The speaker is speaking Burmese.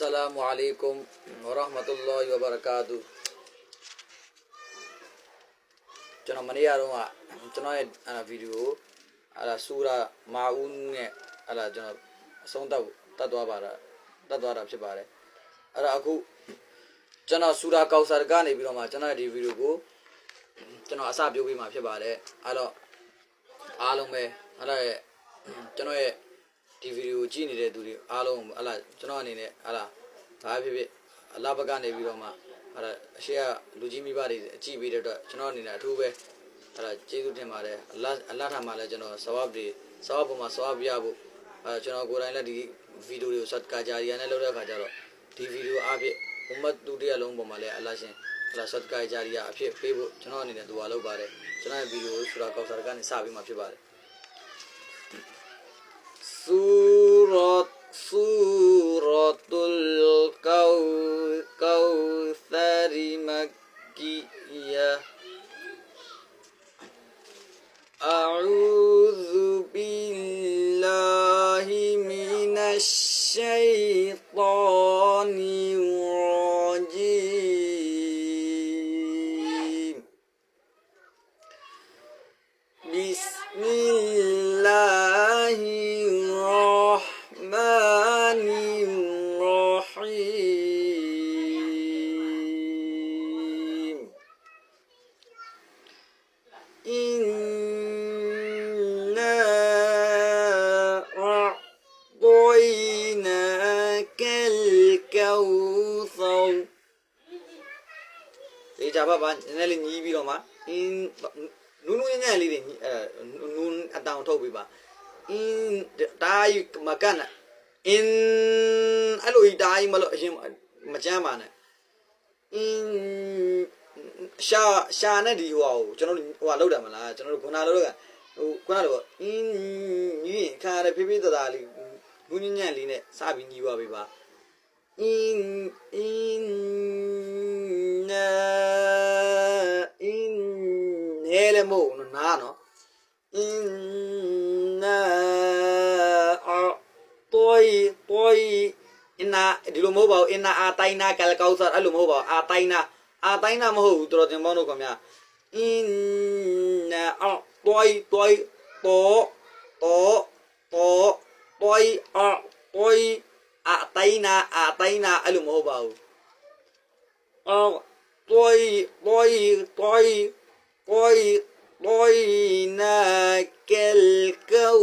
Assalamualaikum warahmatullahi wabarakatuh. ကျွန်တော်မနေ့ကတော့ကျွန်တော်ရဲ့ဗီဒီယိုဆူရာမာဦးနဲ့ကျွန်တော်အဆုံးသတ်တတ်သွားတာဖြစ်ပါတယ်အဲ့ဒါအခုကျွန်တော်ဆူရာကောက်ဆာကနေပြီးတော့မှကျွန်တော်ဒီဗီဒီယိုကိုကျွန်တော်အစပြုပေးမှာဖြစ်ပါတယ်အဲ့တော့အားလုံးပဲကျွန်တော်ရဲ့ဒီဗီဒီယိုကြည့်နေတဲ့သူတွေအားလုံးကျွန်တော်အနေနဲ့ဘာဖြစ်ဖြစ်အလားဘကနေပြီးတော့မှအရှိကလူကြီးမိဘတွေအကြည့်ပေးတဲ့အတွက်ကျွန်တော်အနေနဲ့အထူးပဲကျေးဇူးတင်ပါတယ်အလားထားမှာလည်းကျွန်တော်ဆဝပ်ပေါ်မှာဆဝပ်ပြဖို့ကျွန်တော်ကိုယ်တိုင်လည်းဒီဗီဒီယိုတွေကိုဆက်ကာဂျာရီယာနဲ့လုပ်တဲ့အခါကျတော့ဒီဗီဒီယိုအားဖြင့်ဘုံမတူတရလုံးပေါ်မှာလည်းအလားရှင်ဆက်ကာဂျာရီယာအဖြစ်ပေးဖို့ကျွန်တော်အနေနဲ့တူပါလုပ်ပါတယ်ကျွန်တော်ရဲ့ဗီဒီယိုဆူရာကောက်ဆာကနေစပြီးမှဖြစ်ပါတယ်Suratul Kautsari Makkiyah A'udzu billahi minasy syaithanir rajim Bismillahirrahmanirrahim Inna a'tainakal kautsar ဒီကြပါပါနည်းနည်းလေးညီးပြီးတော့မှနူးညံ့လေးတွေနူးအတောင်ထုတ်ပေးပါတားမကန်နဲ့အဲ့လိုတားမလို့အရင်မကြမ်းပါနဲ့ရှာနဲ့ဒီဟိုကျွန်တော်လောက်တယ်မလားကျွန်တော်ခုနလောက်တာခုနတော့ညီခါရဖေးဖေးသားလေးနူးညံ့လေးနဲ့စပြီးညီးပါပေးပါနဲလည်းမဟုတ်နားနော်ဒီလိုမဟုတ်ပါဘူးအင်နာအာတိုင်းနာကလကောက်ဆာအဲ့လိုမဟုတ်ပါဘူးအာတိုင်းနာမဟုတ်ဘူးတော်တင်ပေါင်းတို့ခင်ဗျာအင်နာအာတိုင်အာတိုင်းနာအဲ့လိုမဟုတ်ပါဘူးအော်တိုင်နာကလကော